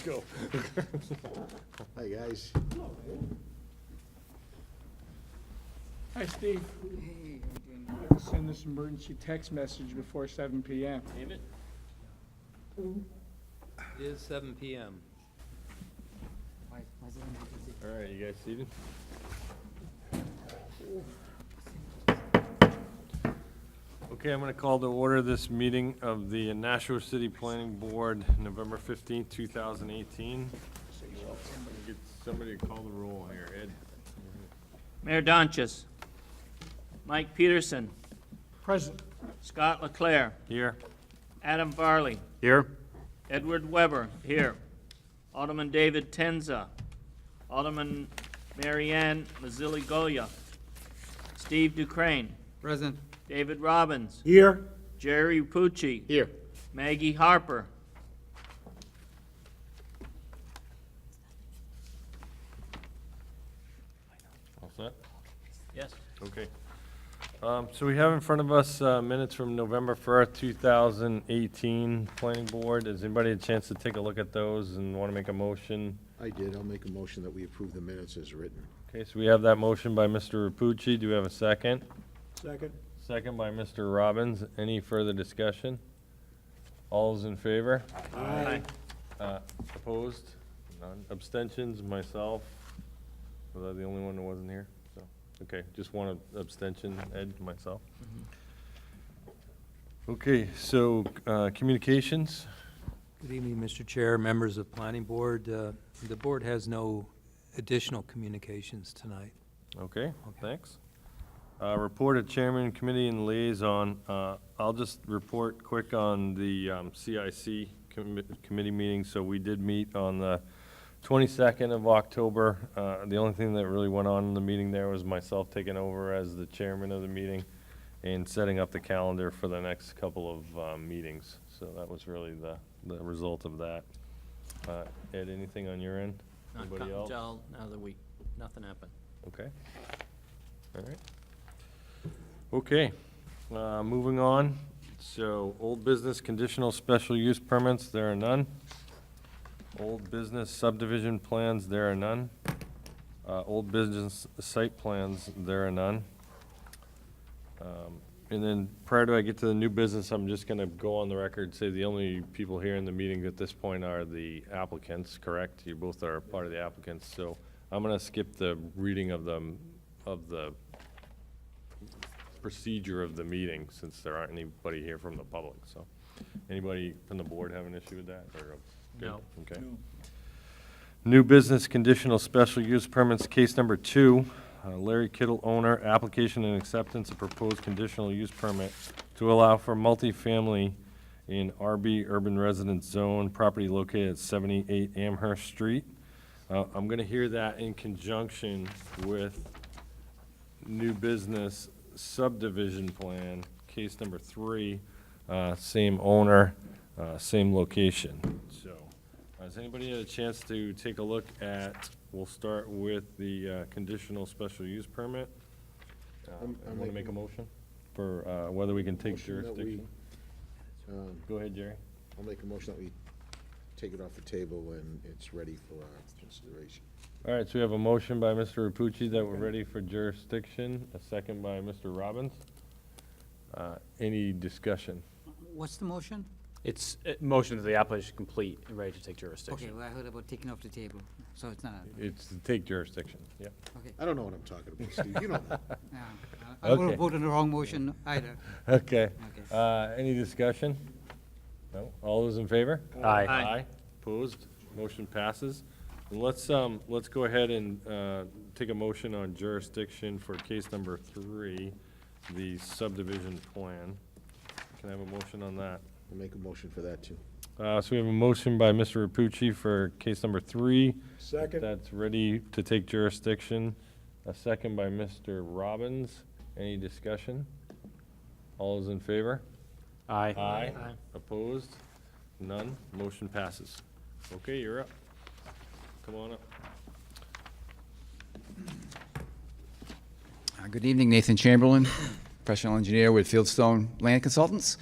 Go. Hi, guys. Hi, Steve. I have to send this emergency text message before 7 PM. David? It is 7 PM. All right, you guys seated? Okay, I'm going to call to order this meeting of the Nashua City Planning Board, November 15th, 2018. Get somebody to call the roll here. Ed? Mayor Donches. Mike Peterson. Present. Scott Leclerc. Here. Adam Varley. Here. Edward Weber, here. Alderman David Tenza. Alderman Marianne Mazzilli Goya. Steve Dukraine. Present. David Robbins. Here. Jerry Pucci. Here. Maggie Harper. All set? Yes. Okay. So we have in front of us minutes from November 1st, 2018, Planning Board. Has anybody had a chance to take a look at those and want to make a motion? I did. I'll make a motion that we approve the minutes as written. Okay, so we have that motion by Mr. Rapucci. Do we have a second? Second. Second by Mr. Robbins. Any further discussion? All those in favor? Aye. Opposed? None. Abstentions? Myself. Was I the only one that wasn't here? So, okay, just one abstention, Ed, myself. Okay, so communications? Good evening, Mr. Chair, members of Planning Board. The board has no additional communications tonight. Okay, thanks. Report of Chairman, Committee, and Liaison. I'll just report quick on the CIC committee meeting. So we did meet on the 22nd of October. The only thing that really went on in the meeting there was myself taking over as the chairman of the meeting and setting up the calendar for the next couple of meetings. So that was really the result of that. Ed, anything on your end? Anybody else? Another week. Nothing happened. Okay. All right. Okay, moving on. So, old business conditional special use permits, there are none. Old business subdivision plans, there are none. Old business site plans, there are none. And then prior to I get to the new business, I'm just gonna go on the record and say the only people here in the meeting at this point are the applicants, correct? You both are part of the applicants, so I'm gonna skip the reading of the procedure of the meeting, since there aren't anybody here from the public, so. Anybody from the board have an issue with that, or? good? No. Okay. New business conditional special use permits, case number 2. Larry Kittle, owner, application and acceptance of proposed conditional use permit to allow for multifamily in RB Urban Residence Zone, property located at 78 Amherst Street. I'm gonna hear that in conjunction with new business subdivision plan, case number 3, same owner, same location. So, has anybody had a chance to take a look at, we'll start with the conditional special use permit. I want to make a motion for whether we can take Motion that we, jurisdiction. Go ahead, Jerry. I'll make a motion that we take it off the table when it's ready for our consideration. All right, so we have a motion by Mr. Rapucci that we're ready for jurisdiction, a second by Mr. Robbins. Any discussion? What's the motion? It's motion that the application is complete and ready to take Okay, jurisdiction. well, I heard about taking off the table, so it's not, It's to take jurisdiction, yeah. okay. I don't know what I'm talking about, Steve. You know that. Yeah, I would Okay. have voted on the wrong motion either. Okay. Okay. Any discussion? No? All those in favor? Aye. Aye. Opposed? Motion passes. And let's go ahead and take a motion on jurisdiction for case number 3, the subdivision plan. Can I have a motion on that? I'll make a motion for that, too. So we have a motion by Mr. Rapucci for case number 3. Second. That's ready to take jurisdiction. A second by Mr. Robbins. Any discussion? All those in favor? Aye. Aye. Opposed? None. Motion passes. Okay, you're up. Come on up. Good evening, Nathan Chamberlain, professional engineer with Fieldstone Land Consultants.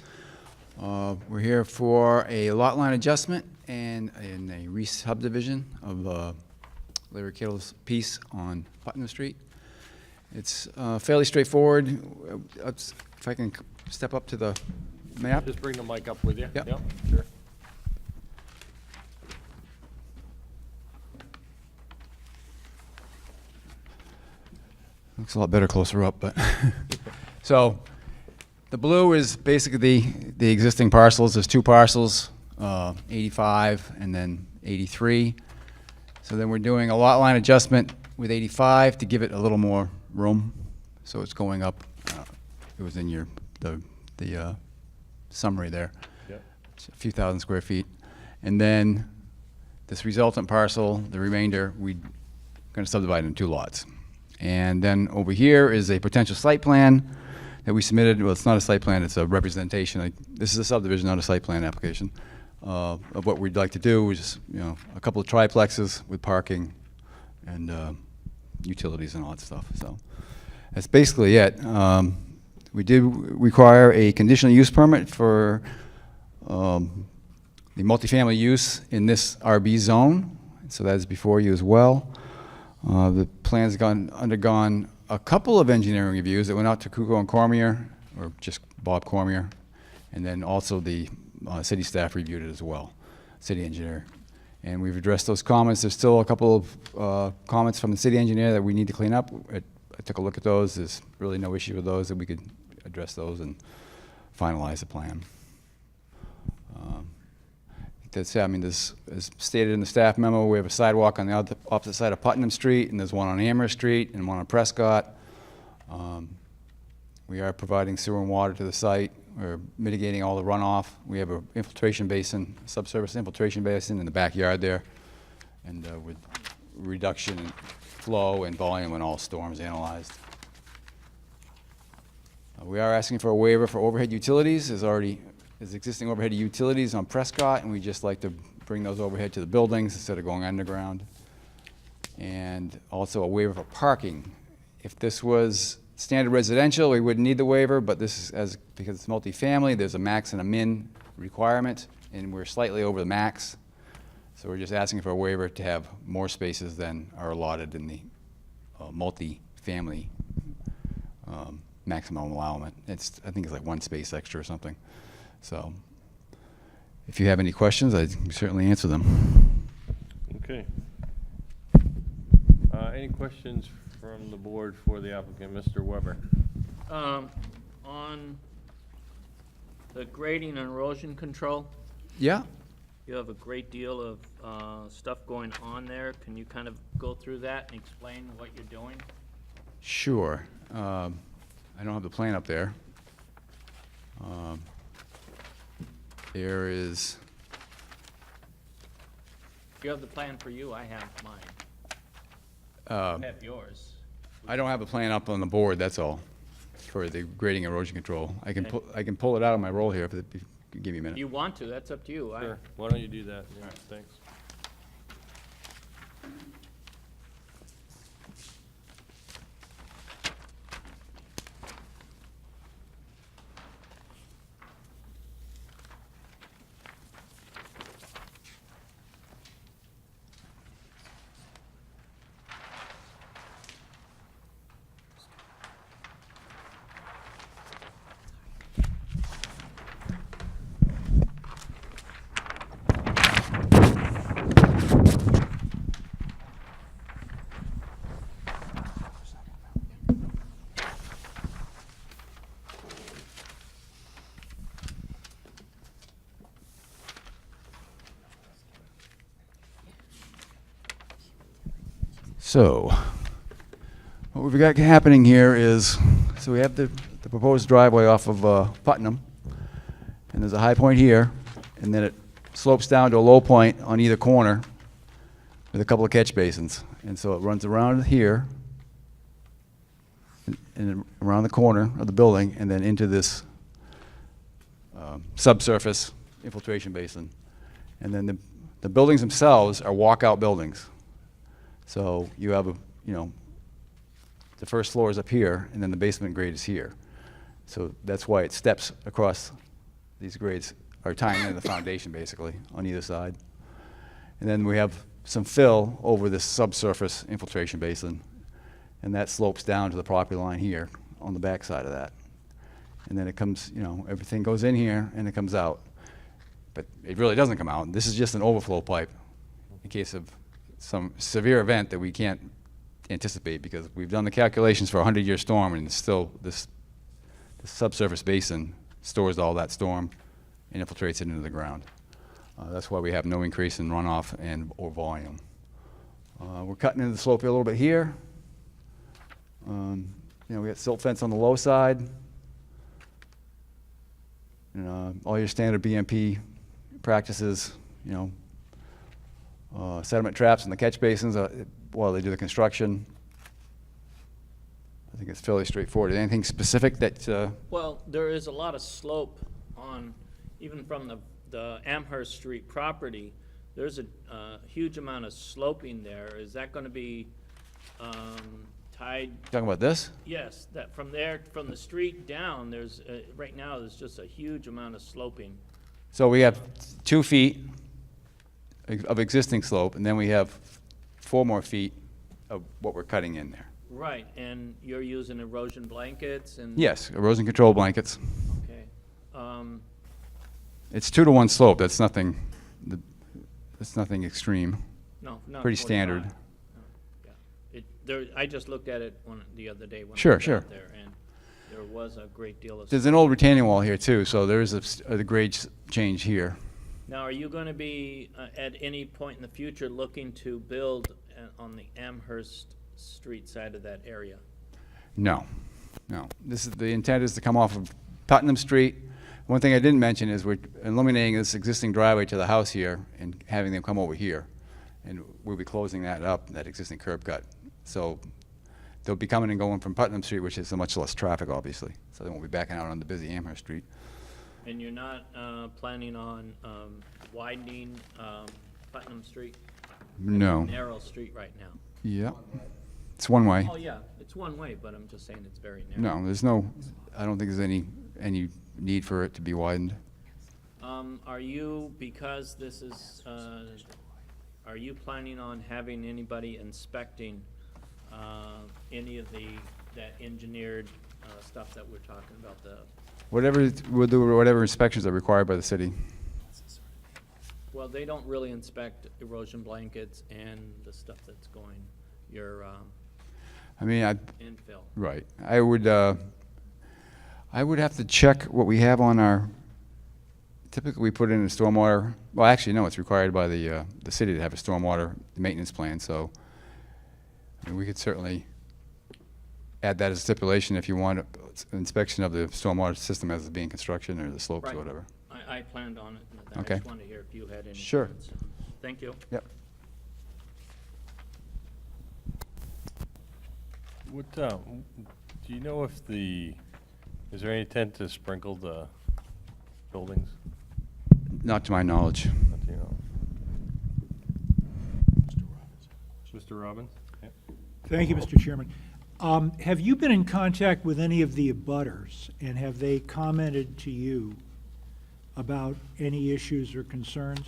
We're here for a lot line adjustment and a re-subdivision of Larry Kittle's piece on Putnam Street. It's fairly straightforward. If I can step up to the map. Just bring the mic up with you. Yep. Sure. Looks a lot better closer up, but so the blue is basically the existing parcels. There's two parcels, 85 and then 83. So then we're doing a lot line adjustment with 85 to give it a little more room. So it's going up. It was in the summary there. Yep. It's a few thousand square feet, and then this resultant parcel, the remainder, we're going to subdivide into 2 lots. And then over here is a potential site plan that we submitted. Well, it's not a site plan, it's a representation. This is a subdivision, not a site plan application, of what we'd like to do, which is, a couple of triplexes with parking and utilities and all that stuff. So that's basically it. We did require a conditional use permit for the multifamily use in this RB zone. So that is before you as well. The plan's undergone a couple of engineering reviews that went out to Kuko and Cormier, or just Bob Cormier, and then also the city staff reviewed it as well, city engineer. And we've addressed those comments. There's still a couple of comments from the city engineer that we need to clean up. I took a look at those. There's really no issue with those, that we could address those and finalize the plan. That's it. I mean, as stated in the staff memo, we have a sidewalk on the opposite side of Putnam Street, and there's one on Amherst Street and one on Prescott. We are providing sewer and water to the site. We're mitigating all the runoff. We have an infiltration basin, subsurface infiltration basin in the backyard there, and with reduction in flow and volume when all storms analyzed. We are asking for a waiver for overhead utilities. There's existing overhead utilities on Prescott, and we just like to bring those overhead to the buildings instead of going underground. And also a waiver for parking. If this was standard residential, we wouldn't need the waiver, but this is because it's multifamily, there's a max and a min requirement, and we're slightly over the max. So we're just asking for a waiver to have more spaces than are allotted in the multifamily maximum allowance. I think it's like 1 space extra or something. So if you have any questions, I can certainly answer them. Okay. Any questions from the board for the applicant, Mr. Weber? On the grading and erosion control, Yeah? you have a great deal of stuff going on there. Can you kind of go through that and explain what you're doing? Sure. I don't have the plan up there. There is, If you have the plan for you, I have mine. I have yours. I don't have the plan up on the board, that's all, for the grading erosion control. I can Okay. I can pull it out of my roll here if you give me a If minute. you want to, that's up to you. Sure. Why don't you do that? Yeah, thanks. So, what we've got happening here is, so we have the proposed driveway off of Putnam, and there's a high point here, and then it slopes down to a low point on either corner with a couple of catch basins. And so it runs around here, and around the corner of the building, and then into this subsurface infiltration basin. And then the buildings themselves are walkout buildings. So you have the first floor is up here, and then the basement grade is here. So that's why it steps across These grades are tying into the foundation, basically, on either side. And then we have some fill over this subsurface infiltration basin, and that slopes down to the property line here on the back side of that. And then it comes, you know, everything goes in here and it comes out. But it really doesn't come out. This is just an overflow pipe in case of some severe event that we can't anticipate, because we've done the calculations for a 100-year storm, and it's still this subsurface basin stores all that storm and infiltrates it into the ground. That's why we have no increase in runoff or volume. We're cutting into the slope a little bit here. You know, we got silt fence on the low side. And, all your standard BMP practices, you know, sediment traps in the catch basins while they do the construction. I think it's fairly straightforward. Anything specific that, Well, there is a lot of slope on, even from the Amherst Street property, there's a huge amount of sloping there. Is that gonna be tied? talking about this? Yes, that from there, from the street down, there's, right now, there's just a huge amount of sloping. So we have 2 feet of existing slope, and then we have 4 more feet of what we're cutting in there. Right, and you're using erosion blankets and? Yes, erosion control blankets. Okay. It's 2-to-1 slope. That's nothing, that's nothing extreme. No, not 45. Pretty standard. No, yeah. I just looked at it the other day when I Sure, was sure. out there, and there was a great deal of. There's an old retaining wall here too, so there is a grade change here. Now, are you gonna be, at any point in the future, looking to build on the Amherst Street side of that area? No, no. The intent is to come off of Putnam Street. One thing I didn't mention is we're eliminating this existing driveway to the house here and having them come over here. And we'll be closing that up, that existing curb cut. So they'll be coming and going from Putnam Street, which is much less traffic, obviously. So they won't be backing out on the busy Amherst Street. And you're not planning on widening Putnam Street? No. Narrow street right now. Yeah. It's one way. Oh, yeah, it's one way, but I'm just saying it's very narrow. No, there's no, I don't think there's any need for it to be widened. Are you, because this is, are you planning on having anybody inspecting any of that engineered stuff that we're talking about, We'll do whatever inspections are required by the city. well, they don't really inspect erosion blankets and the stuff that's going, your I mean, infill. right. I would have to check what we have on our, typically we put in a stormwater, well, actually, no, it's required by the city to have a stormwater maintenance plan, so I mean, we could certainly add that as a stipulation if you want inspection of the stormwater system as it's being construction or the slopes Right. or whatever. I planned on it. I Okay. just wanted to hear if you had any. Sure. comments. Thank you. Yep. What, do you know if is there any intent to sprinkle the buildings? Not to my knowledge. Not to your knowledge. Mr. Robbins? Yeah. Thank you, Mr. Chairman. Have you been in contact with any of the abutters, and have they commented to you about any issues or concerns?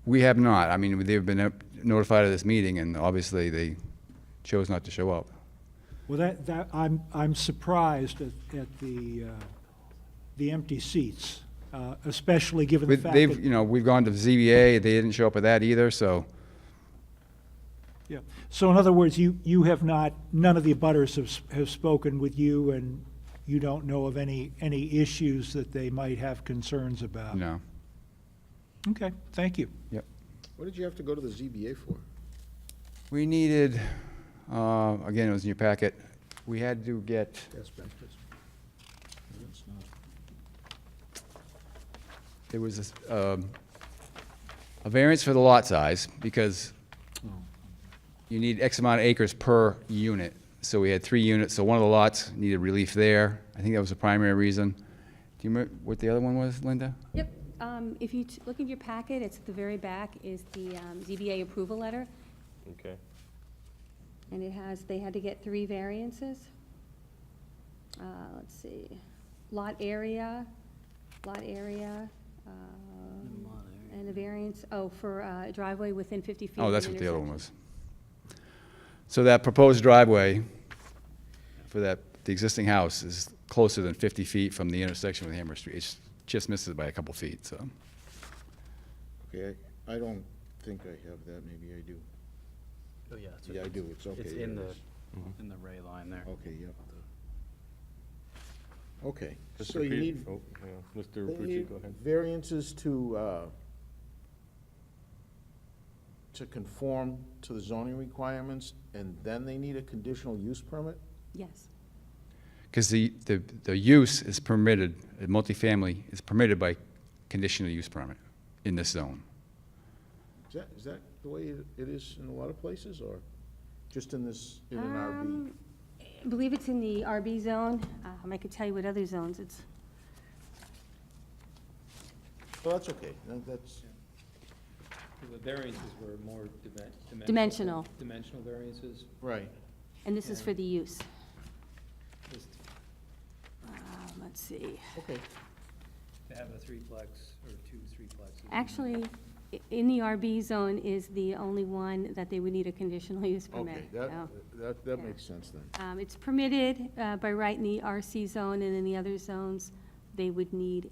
We have not. I mean, they've been notified of this meeting, and obviously they chose not to show up. Well, I'm surprised at the empty seats, especially given the fact They've, that. you know, we've gone to ZBA, they didn't show up with that either, so. Yeah. So in other words, you have not, none of the abutters have spoken with you, and you don't know of any issues that they might have concerns about? No. Okay, thank you. Yep. What did you have to go to the ZBA for? We needed, again, it was in your packet, we had to get, Asbestos. there was a variance for the lot size, because you need X amount of acres per unit. So we had 3 units, so one of the lots needed relief there. I think that was the primary reason. Do you remember what the other one was, Linda? Yep. If you look at your packet, it's at the very back is the ZBA approval letter, Okay. and they had to get 3 variances. Let's see, lot area, lot area, and a variance, for a driveway within 50 feet Oh, of that's an what the other one intersection. was. So that proposed driveway for the existing house is closer than 50 feet from the intersection with Hammer Street. It just misses it by a couple feet, so. Okay, I don't think I have that, maybe I do. Oh, yeah. Yeah, I do, it's okay. It's there in it the, is. in the ray line there. Okay, yep. Okay, Mr. so you Pete- need, oh, hang on. Mr. you Rucci, need go ahead. variances to conform to the zoning requirements, and then they need a conditional use permit? Yes. Because the use is permitted, multifamily is permitted by conditional use permit in this zone. Is that the way it is in a lot of places, or just in this, in an RB? I believe it's in the RB zone. I could tell you what other zones it's, Well, that's okay, that's, The variances were more Dimensional. Dimensional variances. right. and this is for the use. Just Let's see. Okay. to have a threeplex or two threeplexes. Actually, in the RB zone is the only one that they would need a conditional use permit. Okay, So, that yeah. makes sense then. It's permitted by right in the RC zone, and in the other zones, they would need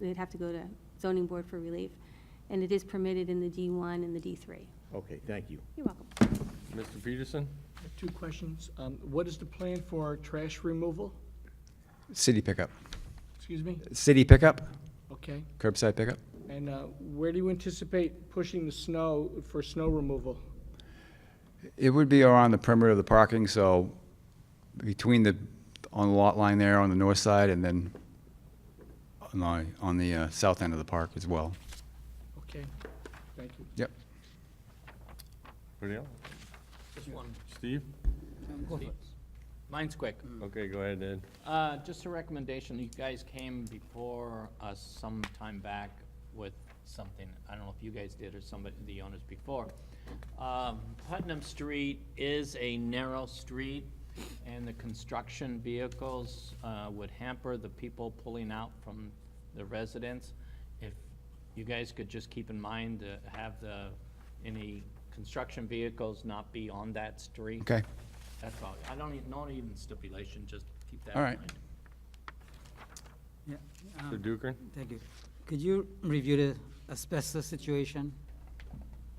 they'd have to go to zoning board for relief. And it is permitted in the D1 and the D3. Okay, thank you. You're welcome. Mr. Peterson? I have 2 questions. What is the plan for trash removal? City pickup. Excuse me? City pickup, Okay. curbside pickup. And where do you anticipate pushing the snow for snow removal? It would be around the perimeter of the parking, so between on the lot line there on the north side and then on the south end of the park as well. Okay, thank you. Yep. Anybody else? Just one. Steve? Mine's quick. Okay, go ahead, Ed. Just a recommendation, you guys came before us some time back with something, I don't know if you guys did or somebody, the owners before. Putnam Street is a narrow street, and the construction vehicles would hamper the people pulling out from the residents. If you guys could just keep in mind to have any construction vehicles not be on that street. Okay. That's all. I don't even, not even stipulation, just keep that All in right. mind. Yeah, Mr. Dukern? thank you. Could you review the asbestos situation?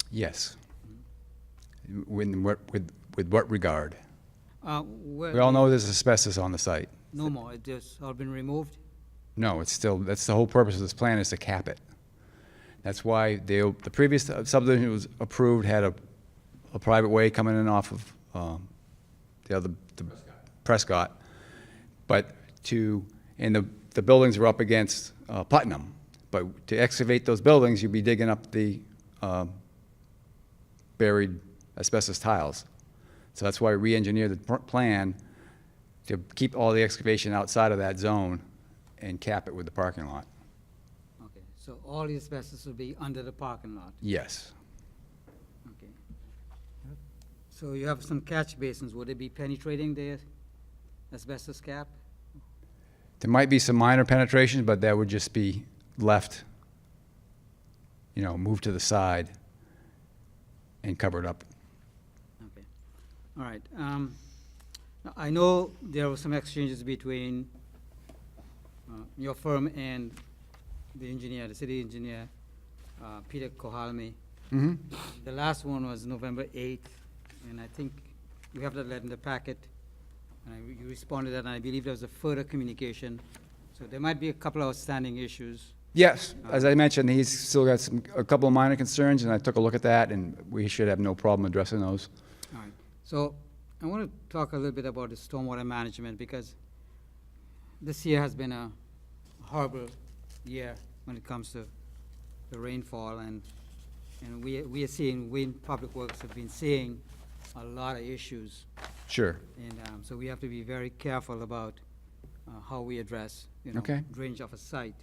Yes. With what regard? Where- We all know there's asbestos on the site. No more, it just all been removed? No, it's still, that's the whole purpose of this plan, is to cap it. That's why the previous subdivision was approved, had a private way coming in off of the Prescott. But and the buildings are up against Putnam. But to excavate those buildings, you'd be digging up the buried asbestos tiles. So that's why we re-engineered the plan to keep all the excavation outside of that zone and cap it with the parking lot. Okay, so all the asbestos will be under the parking lot? Yes. Okay. So you have some catch basins, would it be penetrating the asbestos cap? There might be some minor penetrations, but that would just be left, moved to the side and covered up. Okay, all right. Now, I know there were some exchanges between your firm and the engineer, the city engineer, Peter Kohalmi. Mm-hmm. The last one was November 8th, and I think you have that letter in the packet. And you responded to that, and I believe there was a further communication. So there might be a couple of outstanding issues. Yes, as I mentioned, he's still got a couple of minor concerns, and I took a look at that, and we should have no problem addressing those. All right. So I want to talk a little bit about the stormwater management, because this year has been a horrible year when it comes to the rainfall, and we are seeing, we in Public Works have been seeing a lot of issues. Sure. And so we have to be very careful about how we address, Okay. drainage of a site.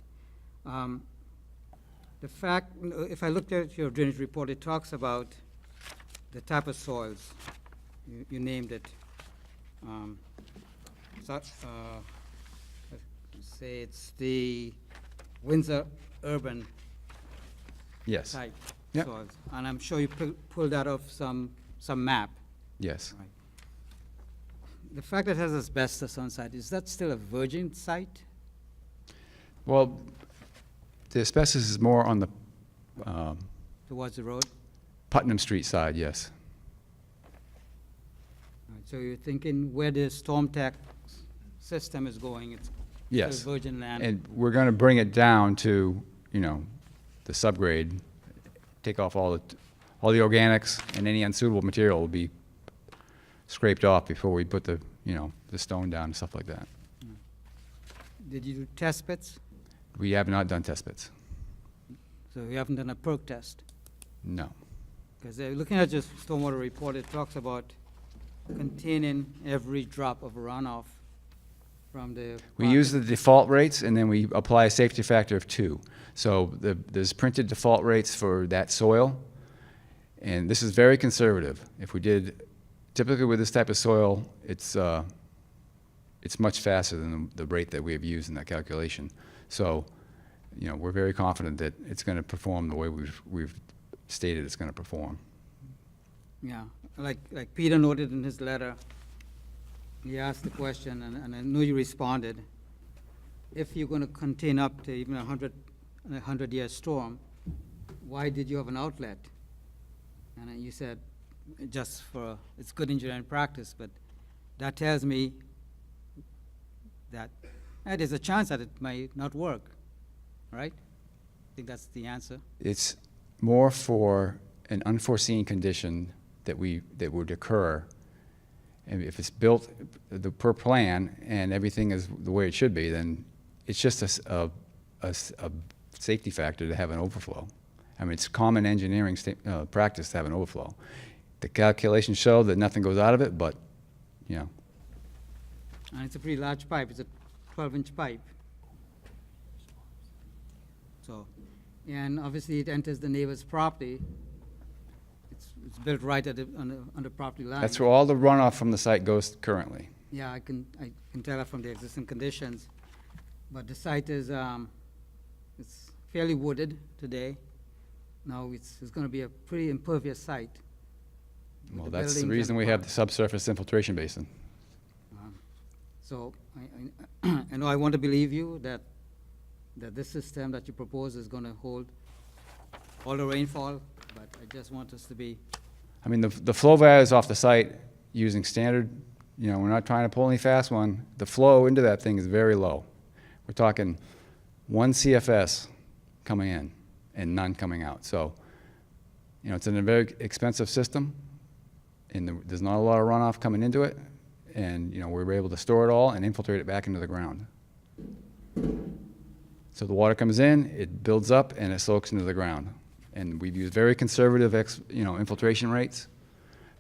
The fact, if I looked at your drainage report, it talks about the type of soils. You named it. Let's say it's the Windsor urban Yes, type Yep. soils. And I'm sure you pulled that off some map. yes. The fact that it has asbestos on site, is that still a virgin site? Well, the asbestos is more on the Towards the road? Putnam Street side, yes. All right, so you're thinking where the storm tech system is going, it's Yes. still virgin land? And we're going to bring it down to, you know, the subgrade, take off all the organics, and any unsuitable material will be scraped off before we put the, you know, the stone down and stuff like that. Did you do test pits? We have not done test pits. So you haven't done a perk test? No. Because looking at your stormwater report, it talks about containing every drop of runoff from the. We use the default rates, and then we apply a safety factor of 2. So there's printed default rates for that soil, and this is very conservative. If we did, typically with this type of soil, it's much faster than the rate that we have used in that calculation. So, you know, we're very confident that it's going to perform the way we've stated it's going to perform. Yeah, like Peter noted in his letter, he asked the question, and I know you responded. If you're going to contain up to even a 100-year storm, why did you have an outlet? And you said, just for, it's good engineering practice, but that tells me that there's a chance that it might not work, right? I think that's the answer. It's more for an unforeseen condition that would occur. And if it's built per plan and everything is the way it should be, then it's just a safety factor to have an overflow. I mean, it's common engineering practice to have an overflow. The calculations show that nothing goes out of it, but, you know. And it's a pretty large pipe, it's a 12-inch pipe. So, and obviously it enters the neighbor's property. It's built right on the property line. That's where all the runoff from the site goes currently. Yeah, I can tell that from the existing conditions. But the site is, it's fairly wooded today. Now it's gonna be a pretty impervious site. with Well, the that's the buildings reason and we have the park. subsurface infiltration basin. So I know I want to believe you that this system that you propose is gonna hold all the rainfall, but I just want us to be, I mean, the flow values off the site using standard, you know, we're not trying to pull any fast one. The flow into that thing is very low. We're talking 1 CFS coming in and none coming out. So, you know, it's in a very expensive system, and there's not a lot of runoff coming into it. And, you know, we were able to store it all and infiltrate it back into the ground. So the water comes in, it builds up, and it soaks into the ground. And we've used very conservative, infiltration rates.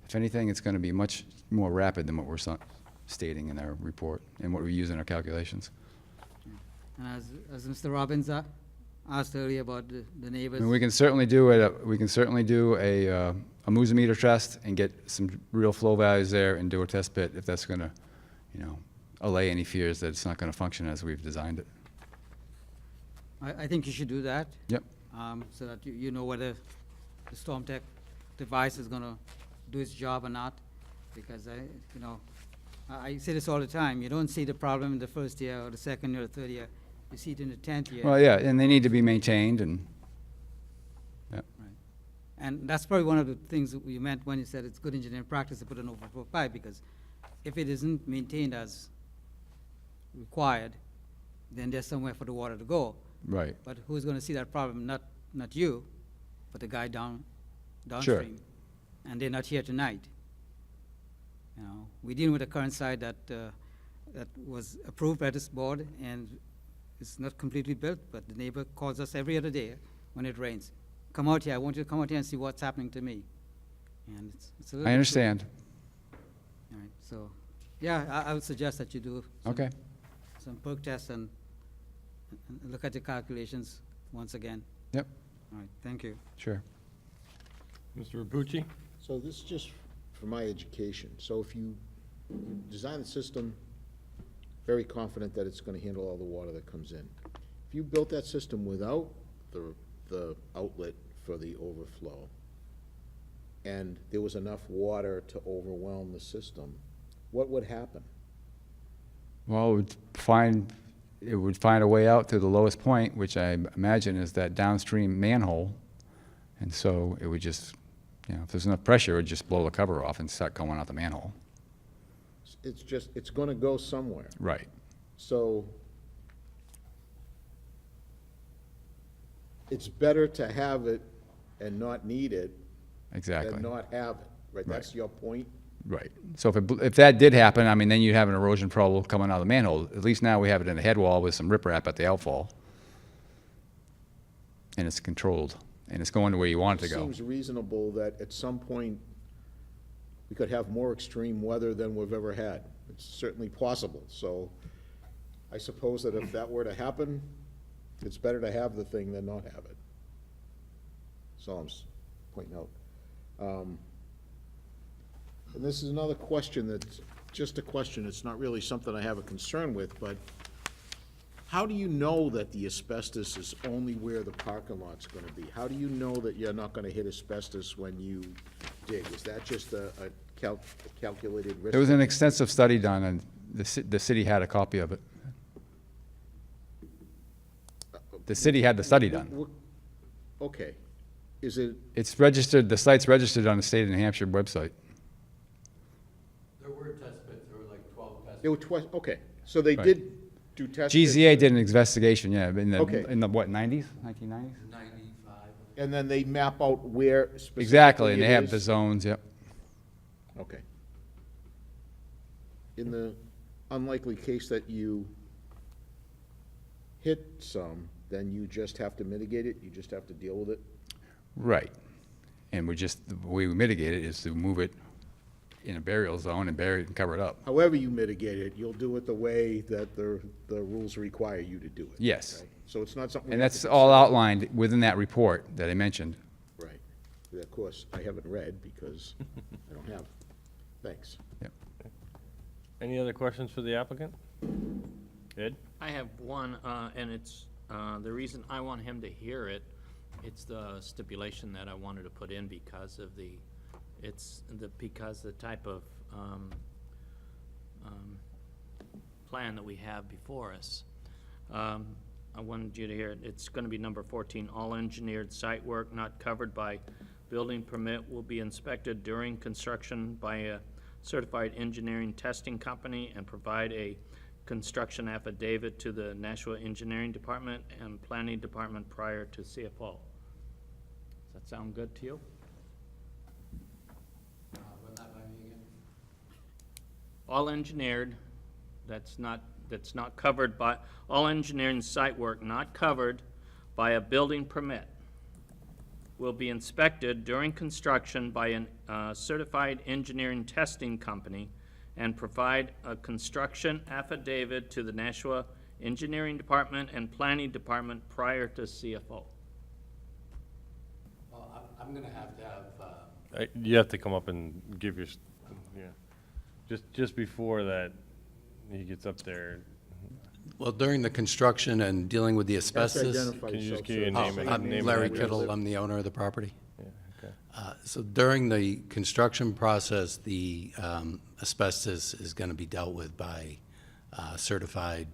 If anything, it's going to be much more rapid than what we're stating in our report and what we use in our calculations. and as Mr. Robbins asked earlier about the neighbors. I mean, we can certainly do a Musameter test and get some real flow values there and do a test pit if that's going to, you know, allay any fears that it's not going to function as we've designed it. I think you should do that. Yep. So that you know whether the storm tech device is gonna do its job or not. Because I say this all the time, you don't see the problem in the first year or the second year or the third year, you see it in the 10th year. Well, yeah, and they need to be maintained and, yeah. And that's probably one of the things that you meant when you said it's good engineering practice to put an overflow pipe, because if it isn't maintained as required, then there's somewhere for the water to go. Right. But who's gonna see that problem? Not you, but the guy downstream. And they're not here tonight. You know, we're dealing with a current site that was approved by this board, and it's not completely built, but the neighbor calls us every other day when it rains. Come out here, I want you to come out here and see what's happening to me. And it's a little I bit understand. All right, so, yeah, I would suggest that you do Okay. some perk tests and look at the calculations once again. Yep, All right, thank you. sure. Mr. Rabucci? So this is just for my education. So if you design the system, very confident that it's gonna handle all the water that comes in. If you built that system without the outlet for the overflow, and there was enough water to overwhelm the system, what would happen? Well, it would find a way out to the lowest point, which I imagine is that downstream manhole. And so it would just, if there's enough pressure, it would just blow the cover off and start going out the manhole. It's gonna go somewhere. Right. So it's better to have it and not need it Exactly. than not have it, right? That's your point? Right. So if that did happen, I mean, then you'd have an erosion problem coming out of the manhole. At least now we have it in the head wall with some riprap at the outfall. And it's controlled, and it's going to where you want it to go. Seems reasonable that at some point, we could have more extreme weather than we've ever had. It's certainly possible, so I suppose that if that were to happen, it's better to have the thing than not have it. So I'm pointing out. And this is another question that's just a question, it's not really something I have a concern with, but how do you know that the asbestos is only where the parking lot's gonna be? How do you know that you're not gonna hit asbestos when you dig? Is that just a calculated risk? There was an extensive study done, and the city had a copy of it. The city had the study done. Okay, is it, It's registered, the site's registered on the state of New Hampshire website. There were test pits, there were like 12 test there were okay, so they Right. did do test pits, GZA did an investigation, Okay. in the what, 90s, 1990s? 95. and then they map out where specifically Exactly, and they it have is? the zones, yep. Okay. In the unlikely case that you hit some, then you just have to mitigate it, you just have to deal with it? Right. And the way we mitigate it is to move it in a burial zone and bury it and cover it up. However you mitigate it, you'll do it the way that the rules require you to do it. Yes. right? So it's not something. And we have that's to all decide. outlined within that report that I mentioned. Right. Of course, I haven't read because I don't have it. Thanks. Any other questions for the applicant? Ed? I have one, and it's, the reason I want him to hear it, it's the stipulation that I wanted to put in because of because the type of, plan that we have before us. I wanted you to hear it. It's gonna be number 14, all engineered site work not covered by building permit will be inspected during construction by a certified engineering testing company and provide a construction affidavit to the Nashua Engineering Department and Planning Department prior to CFO. Does that sound good to you? All engineered, that's not covered by, all engineering site work not covered by a building permit will be inspected during construction by a certified engineering testing company and provide a construction affidavit to the Nashua Engineering Department and Planning Department prior to CFO. Well, I'm gonna have to have, You have to come up and give your, just before that, he gets up there. Well, during the construction and dealing with the Have to asbestos. identify Can you just yourself, give your sir. name and- I'm name Larry and address. Kittle, I'm the owner of the property. Yeah, okay. So during the construction process, the asbestos is going to be dealt with by certified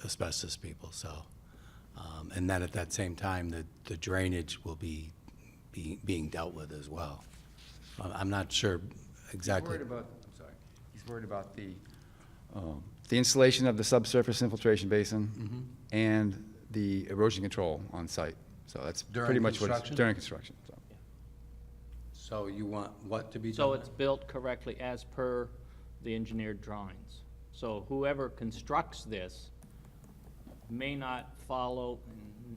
asbestos people, so. And then at that same time, the drainage will be being dealt with as well. I'm not sure exactly. He's worried about the installation of the subsurface infiltration basin and the erosion control on site. So that's During pretty much what it's, construction? during construction, so. So you want what to be done? So it's built correctly as per the engineered drawings. So whoever constructs this may not follow,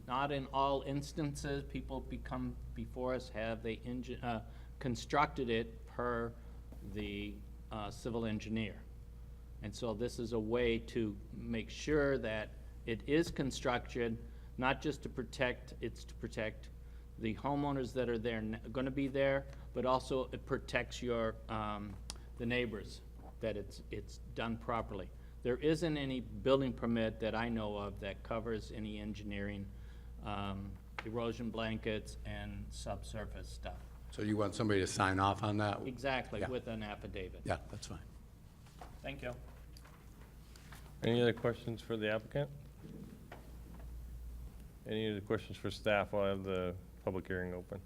not in all instances, people become before us, have they constructed it per the civil engineer. And so this is a way to make sure that it is constructed, not just to protect, it's to protect the homeowners that are there, gonna be there, but also it protects your, the neighbors, that it's done properly. there isn't any building permit that I know of that covers any engineering, erosion blankets and subsurface stuff. So you want somebody to sign off on that? Exactly, Yeah. with an affidavit. Yeah, that's fine. Thank you. Any other questions for the applicant? Any other questions for staff while I have the public hearing open?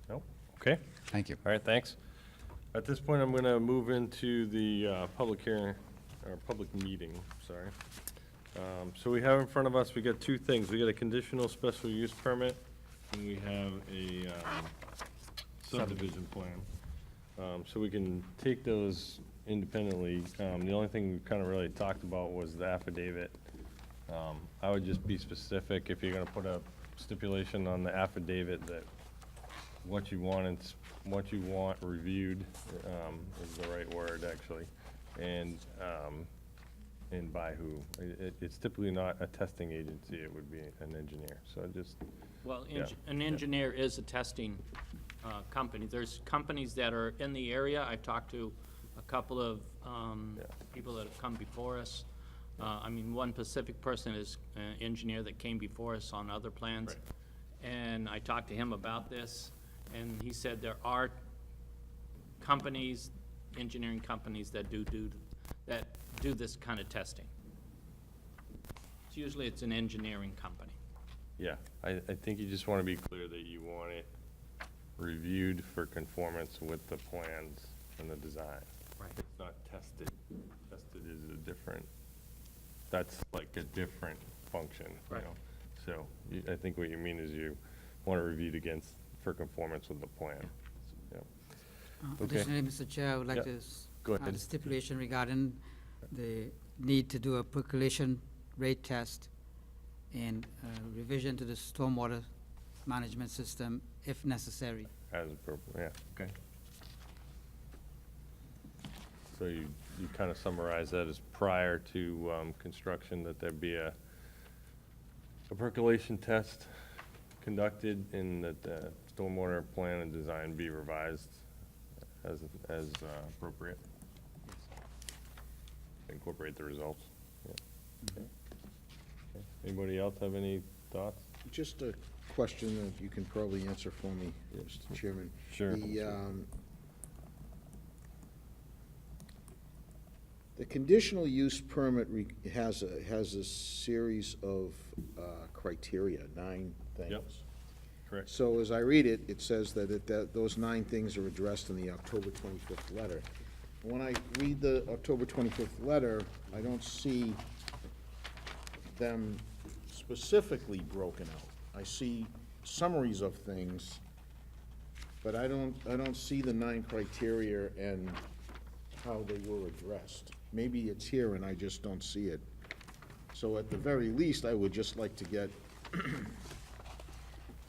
No? Okay. Thank you. All right, thanks. At this point, I'm going to move into the public hearing, or public meeting, sorry. So we have in front of us, we got two things. We got a conditional special use permit, and we have a subdivision plan. So we can take those independently. The only thing we kind of really talked about was the affidavit. I would just be specific, if you're going to put a stipulation on the affidavit, that what you want reviewed is the right word, actually, and by who. It's typically not a testing agency, it would be an engineer, so just, Well, Yeah. an engineer is a testing company. There's companies that are in the area. I've talked to a couple of people that have come before us. I mean, one Pacific person is an engineer that came before us on other plans. Right. And I talked to him about this, and he said there are companies, engineering companies that do this kind of testing. Usually it's an engineering company. yeah. I think you just want to be clear that you want it reviewed for conformance with the plans and the design. Right. It's not tested. Tested is a different, that's like a different function, you Right. know? So I think what you mean is you want it reviewed against, for conformance with the plan. Yeah. Okay. Additionally, Mr. Chair, I would like Yeah. to Go add ahead. a stipulation regarding the need to do a percolation rate test and revision to the stormwater management system if necessary. As appropriate, yeah, okay. So you kind of summarize that as prior to construction, that there be a percolation test conducted and that the stormwater plan and design be revised as appropriate. Incorporate the results. Yeah. Okay. Okay. Anybody else have any thoughts? Just a question that you can probably answer for me, Mr. Chairman. Sure. The conditional use permit has a series of criteria, 9 things. Yep. Correct. So as I read it, it says that those 9 things are addressed in the October 25th letter. When I read the October 25th letter, I don't see them specifically broken out. I see summaries of things, but I don't see the 9 criteria and how they were addressed. Maybe it's here and I just don't see it. So at the very least, I would just like to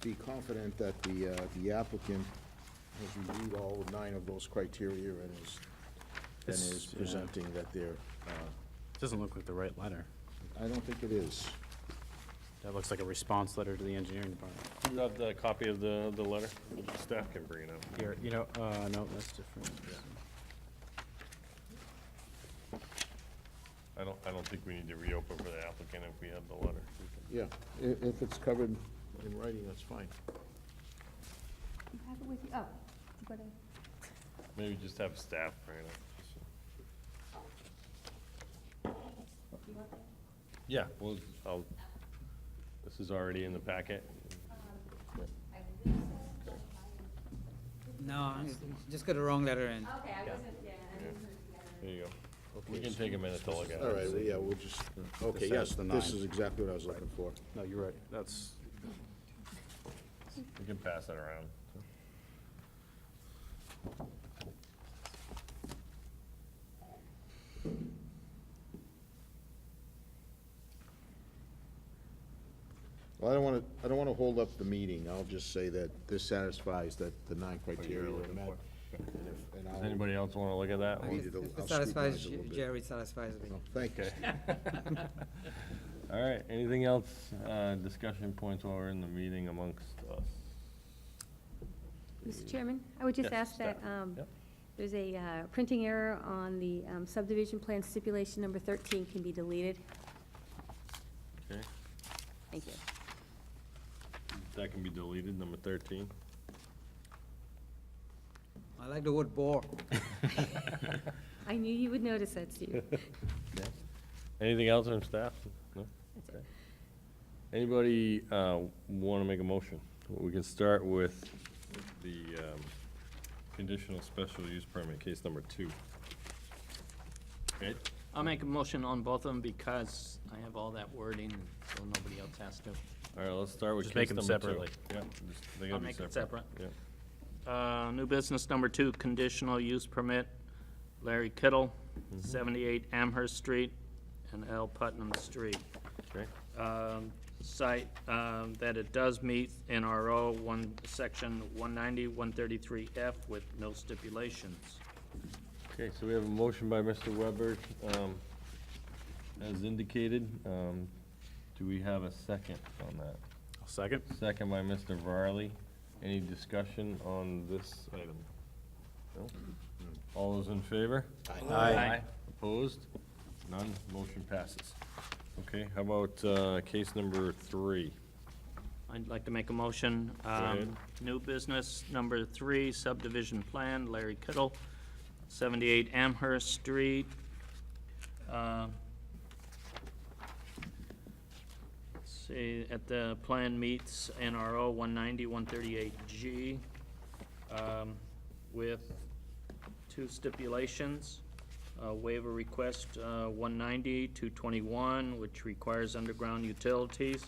be confident that the applicant has reviewed all 9 of those criteria and is presenting that they're, Doesn't look like the right letter. I don't think it is. That looks like a response letter to the engineering department. Do you have the copy of the letter? Staff can bring it up. Here, no, that's different. I don't think we need to reopen for the applicant if we have the letter. Yeah, if it's covered in writing, that's fine. You have it with you, oh, go ahead. Maybe just have staff bring it up. Yeah, well, this is already in the packet. No, just got the wrong letter in. Okay, I wasn't, yeah. There you go. We can take a minute to look at it. All right, well, yeah, we'll just, okay, This has yes, the this 9. is exactly what I was looking for. No, you're right. That's, We can pass that around. Well, I don't wanna hold up the meeting. I'll just say that this satisfies that the 9 criteria are looking met. for. And Does anybody else want to look at that? I need it. If I'll it satisfies scrutinize it a little bit. Jerry, it satisfies me. Oh, thank you. Okay. All right, anything else, discussion points while we're in the meeting amongst us? Mr. Chairman, I would just Yes, ask that staff. Yep. There's a printing error on the subdivision plan stipulation number 13 can be deleted. Okay, Thank you. that can be deleted, number 13. I like the word bore. I knew you would notice that, Steve. Anything else from staff? No? That's it. Okay. Anybody want to make a motion? We can start with the conditional special use permit, case number 2. Ed? I'll make a motion on both of them because I have all that wording, so nobody else has to. All right, let's start with Just make case them number 2. separately. Yeah, they gotta I'll be make it separate. Yeah. New business number 2, conditional use permit, Larry Kittle, 78 Amherst Street and L. Putnam Street. Okay. Site that it does meet NRO section 190, 133F with no stipulations. Okay, so we have a motion by Mr. Weber, as indicated. Do we have a second on that? I'll second. Second by Mr. Varley. Any discussion on this item? No? All those in favor? Aye. Opposed? None, motion passes. Okay, how about case number 3? I'd like to make a motion. ahead. New business number 3, subdivision plan, Larry Kittle, 78 Amherst Street. Let's see, at the plan meets NRO 190, 138G, with 2 stipulations. Waiver request 190, 221, which requires underground utilities,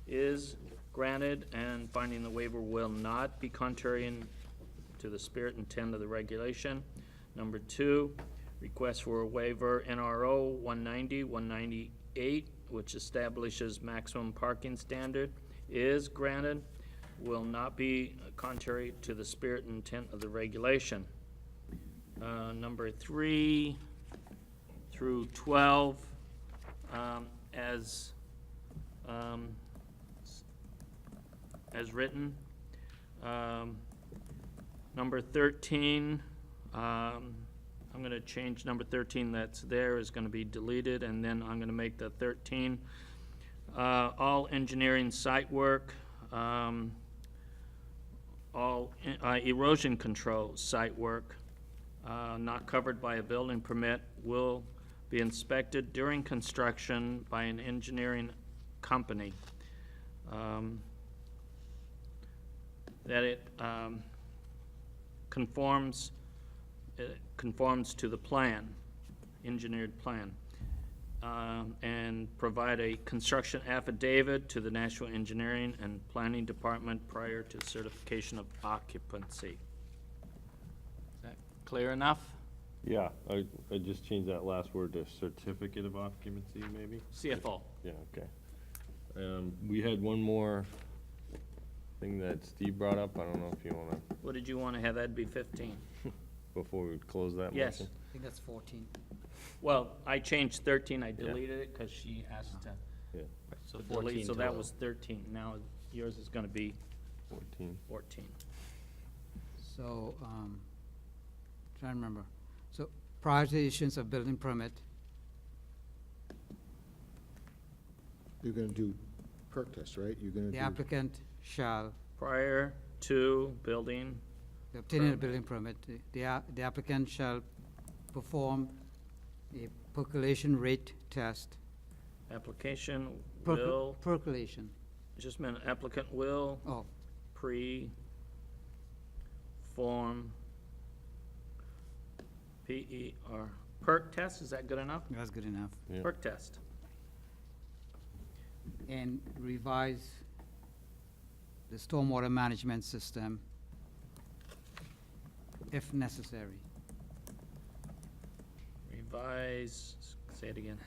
is granted, and finding the waiver will not be contrary to the spirit and intent of the regulation. Number 2, request for a waiver NRO 190, 198, which establishes maximum parking standard, is granted, will not be contrary to the spirit and intent of the regulation. Number 3 through 12, as written. Number 13, I'm going to change number 13 that's there is going to be deleted, and then I'm going to make the 13, all engineering site work, all erosion control site work not covered by a building permit will be inspected during construction by an engineering company. That it conforms to the plan, engineered plan, and provide a construction affidavit to the National Engineering and Planning Department prior to certification of occupancy. Is that clear enough? Yeah, I just changed that last word to certificate of occupancy, maybe? CFO. Yeah, okay. We had one more thing that Steve brought up. I don't know if you want to, What did you want to have that be 15? before we close that motion? Yes. I think that's 14. Well, I changed 13, I Yeah. deleted it because she asked to Yeah, So to 14 delete, so that total. was 13. Now yours is going to be 14. 14. So, trying to remember. So prior to the issuance of building permit, You're gonna do perk test, right? You're gonna the do, applicant shall, Prior to building, obtaining a building permit, the applicant shall perform a percolation rate test. application will, Percolation, just a minute, applicant will oh, pre-form P-E-R, perk test, is that good enough? that's good enough. Yeah. Perk test. And revise the stormwater management system if necessary. Revise, say it again,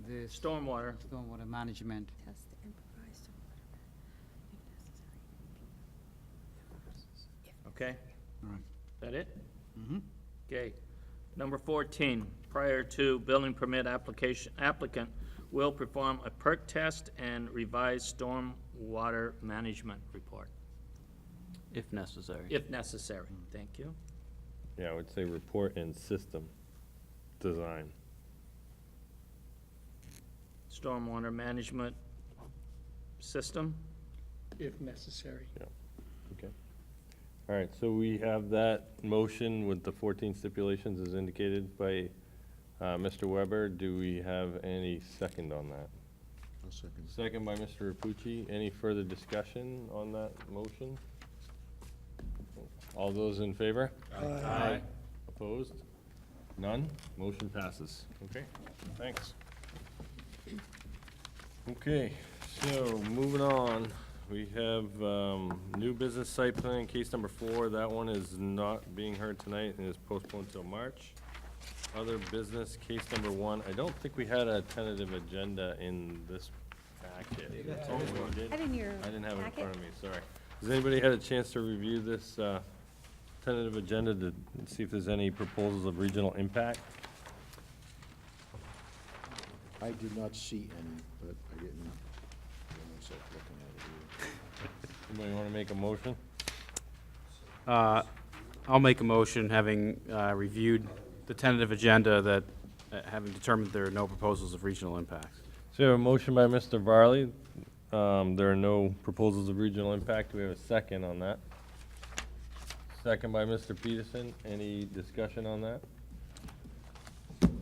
The stormwater, stormwater management, Test and provide stormwater if necessary. okay? all right. Is that it? Mhm. Okay. Number 14, prior to building permit application, applicant will perform a perk test and revise stormwater management report, If necessary. if necessary. Thank you. Yeah, I would say report and system design. Stormwater management system? if necessary. Okay. All right, so we have that motion with the 14 stipulations as indicated by Mr. Weber. Do we have any second on that? I'll second. Second by Mr. Rapucci. Any further discussion on that motion? All those in favor? Aye. Opposed? None? Motion passes. Okay, thanks. Okay, so moving on, we have new business site plan, case number 4. That one is not being heard tonight and is postponed till March. Other business, case number 1. I don't think we had a tentative agenda in this packet. Oh, we did? Had in your I didn't have it in packet. front of me, sorry. Has anybody had a chance to review this tentative agenda to see if there's any proposals of regional impact? I did not see any, but I didn't give myself looking at it either. Anybody want to make a motion? I'll make a motion, having reviewed the tentative agenda, that having determined there are no proposals of regional impact. So we have a motion by Mr. Varley. There are no proposals of regional impact. Do we have a second on that? Second by Mr. Peterson. Any discussion on that?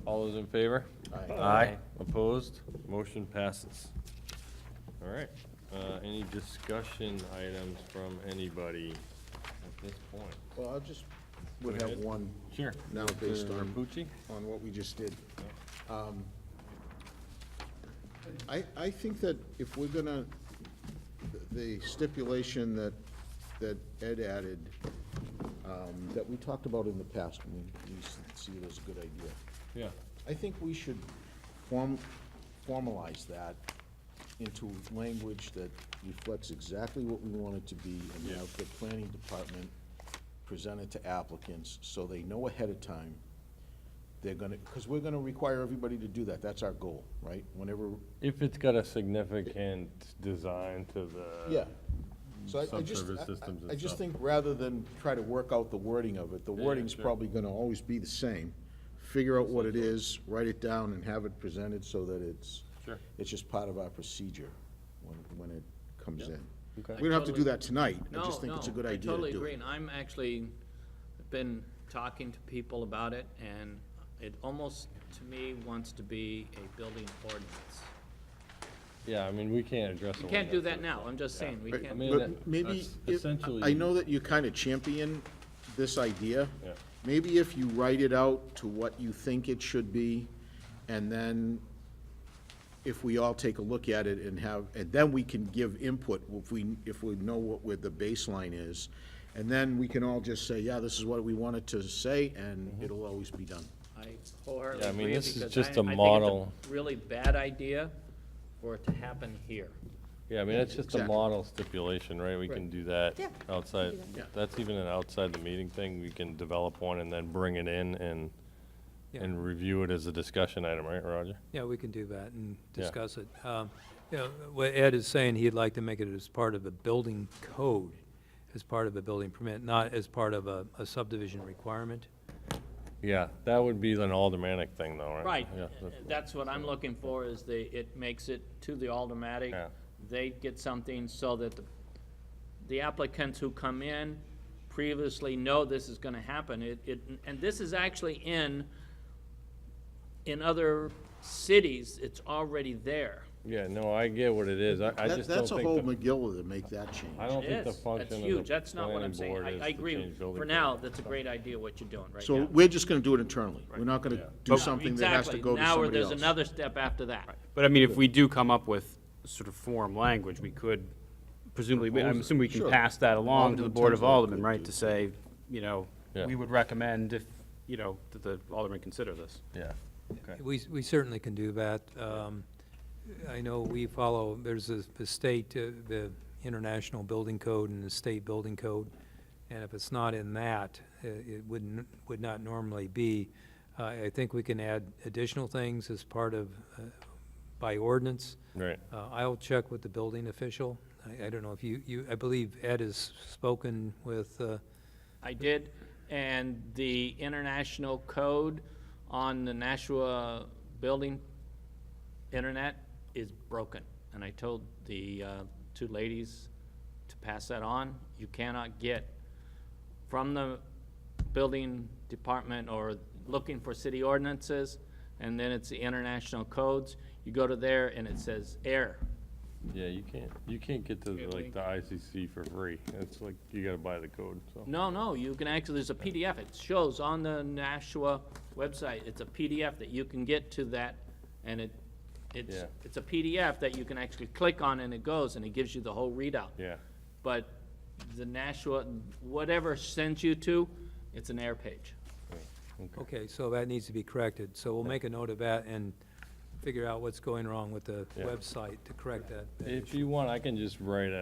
All those in favor? Aye. Aye. Opposed? Motion passes. All right. Any discussion items from anybody at this point? Well, I just would Go have ahead. one Sure. now based Mr. on, Rapucci? on what we just did. I think that if we're gonna, the stipulation that Ed added, that we talked about in the past, and we see it as a good idea. Yeah. I think we should formalize that into language that reflects exactly what we want it to be, and Yeah. have the planning department present it to applicants, so they know ahead of time they're gonna, because we're gonna require everybody to do that, that's our goal, right? Whenever, If it's got a significant design to the. yeah. So I just, Subsurface systems and I just stuff. think rather than try to work out the wording of it, the Yeah, wording's sure. probably gonna always be the same. Figure out what it is, write it down, and have it presented so that it's, Sure. it's just part of our procedure when it comes in. Okay. We don't have to do that tonight, I No, just think it's a no, good idea to do it. I totally agree, and I'm actually been talking to people about it, and it almost, to me, wants to be a building ordinance. Yeah, I mean, we can't address. You can't do that now, I'm just saying, we But- can't. mean, But that- maybe, that's if- essentially- I know that you kind of champion this idea. Yeah. Maybe if you write it out to what you think it should be, and then if we all take a look at it and then we can give input if we know where the baseline is. And then we can all just say, yeah, this is what we wanted to say, and it'll always be done. I wholeheartedly Yeah, I mean, agree, this is because just I a think it's model. really bad idea for it to happen here. Yeah, I mean, it's just a Exactly. model stipulation, right? We can Right. do that Yeah, outside. we can do that. That's even an outside the meeting thing. We can develop one and then bring it in and Yeah. review it as a discussion item, right, Roger? Yeah, we can do that and Yeah. discuss it. You know, what Ed is saying, he'd like to make it as part of a building code, as part of a building permit, not as part of a subdivision requirement. Yeah, that would be an aldermanic thing though, right? Right, Yeah, that's what I'm looking for, is it makes it to the aldermatic. Yeah. They get something so that the applicants who come in previously know this is gonna happen. And this is actually in other cities, it's already there. Yeah, no, I get what it is. I just don't That's a think. whole the- McGill to make that change. I don't It think the is, function that's of the huge, that's not what planning I'm saying. board is I to agree, change building for now, code. that's a great idea what you're doing right So now. we're just gonna do it internally. We're not gonna do But- something that has to go to Exactly, now somebody there's else. another step after that. But I mean, if we do come up with sort of form language, we could presumably, I'm assuming we can Sure. pass that along to the Board of Alderman Aldermen, right? To say, you know, Yeah. we would recommend if, you know, that the Aldermen consider this. Yeah, okay. We certainly can do that. I know we follow, there's the state, the International Building Code and the State Building Code, and if it's not in that, it would not normally be. I think we can add additional things as part of, by ordinance. Right. I'll check with the building official. I don't know if I believe Ed has spoken with, I did, And the international code on the Nashua building internet is broken. And I told the two ladies to pass that on. You cannot get from the building department or looking for city ordinances, and then it's the international codes. You go to there and it says error. Yeah, you can't get to like the ICC for free. It's like, you gotta buy the code, so. No, you can actually, there's a PDF. It shows on the Nashua website. It's a PDF that you can get to that, and it's Yeah. a PDF that you can actually click on, and it goes, and it gives you the whole readout. Yeah, But the Nashua, whatever sends you to, it's an error page. Okay, so that needs to be corrected. So we'll make a note of that and figure out what's going wrong with the Yeah. website to correct that. if you want, I can just write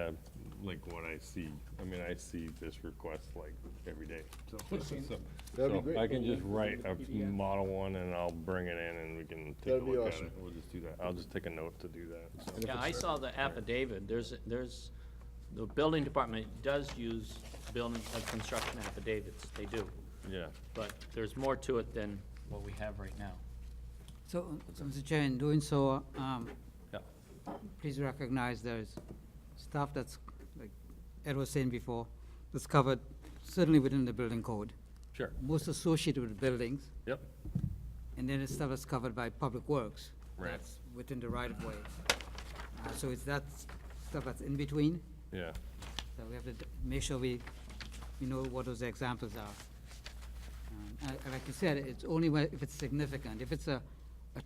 like what I see. I mean, I see this request like every day, so. That'd be So great. I can just write a model one and I'll bring it in and we can take a That'd be look at awesome. it. We'll just do that. I'll just take a note to do that, so. Yeah, I saw the affidavit. There's, the building department does use building, construction affidavits. They do. Yeah, But there's more to it than what we have right now. So, Mr. Chair, in doing so, yeah, please recognize there's stuff that's, like Ed was saying before, that's covered certainly within the building code, sure, most associated with buildings, yep, and then it's stuff that's covered by public works. Right. That's within the right of way. So it's that stuff that's in between, yeah, so we have to make sure we know what those examples are. And like you said, it's only if it's significant. If it's a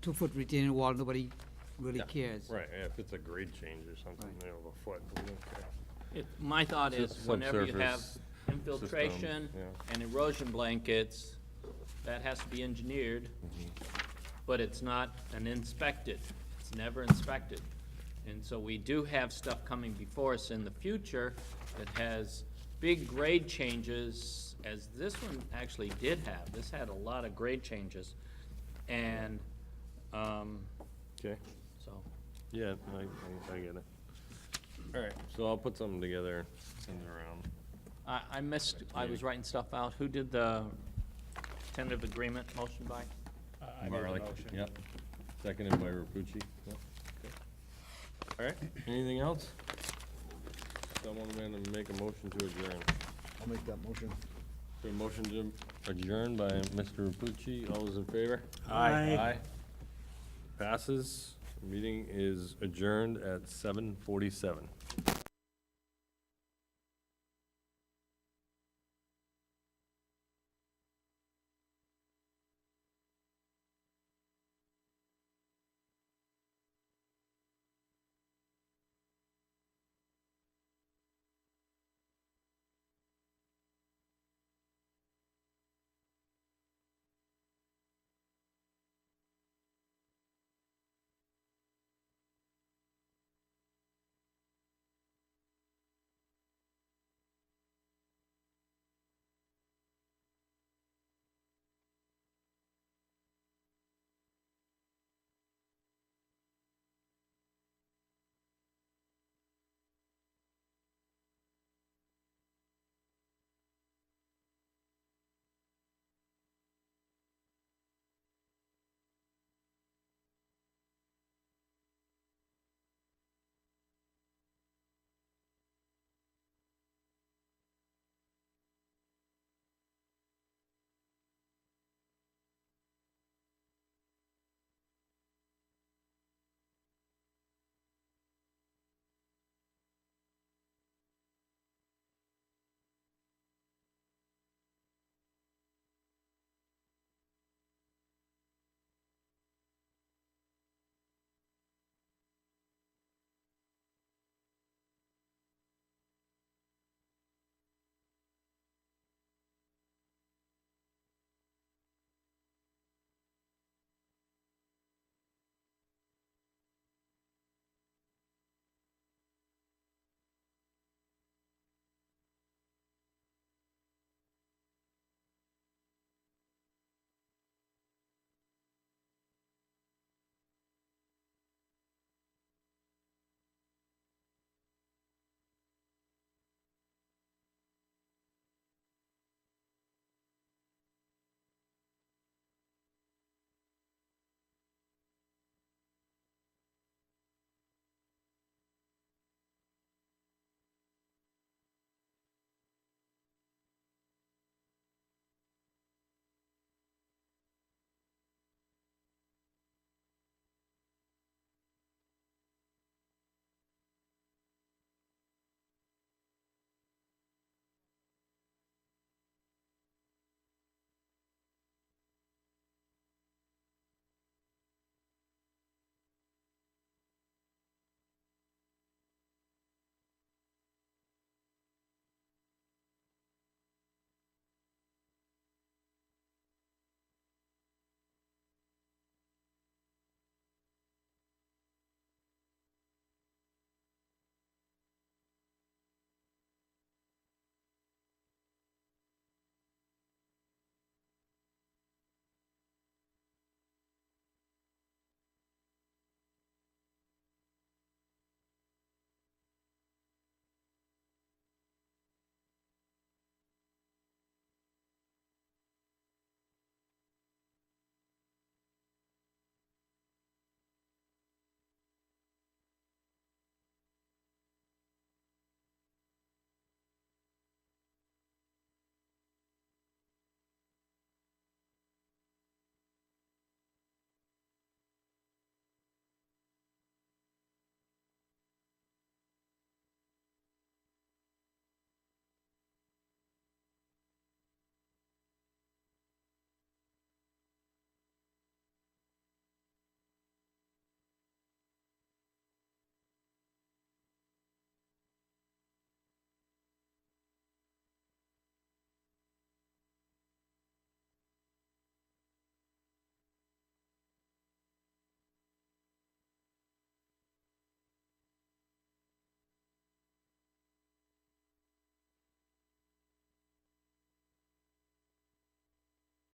2-foot retaining wall, nobody really Yeah, cares. right, yeah, if it's a grade change or something, Right. you know, a foot, we don't care. My thought is whenever you have Subsurface infiltration system, yeah. and erosion blankets, that has to be engineered, but it's not an inspected. It's never inspected. And so we do have stuff coming before us in the future that has big grade changes, as this one actually did have. This had a lot of grade changes. And, Okay, so, yeah, I get it. All right, so I'll put something together, send it around. I missed, I was writing stuff out. Who did the tentative agreement motion by? Marley, yep. Seconded by Rapucci. Yep. Okay. All right, anything else? Someone going to make a motion to adjourn. I'll make that motion. So a motion to adjourn by Mr. Rapucci. All those in favor? Aye. Aye. Passes. Meeting is adjourned at 7:47.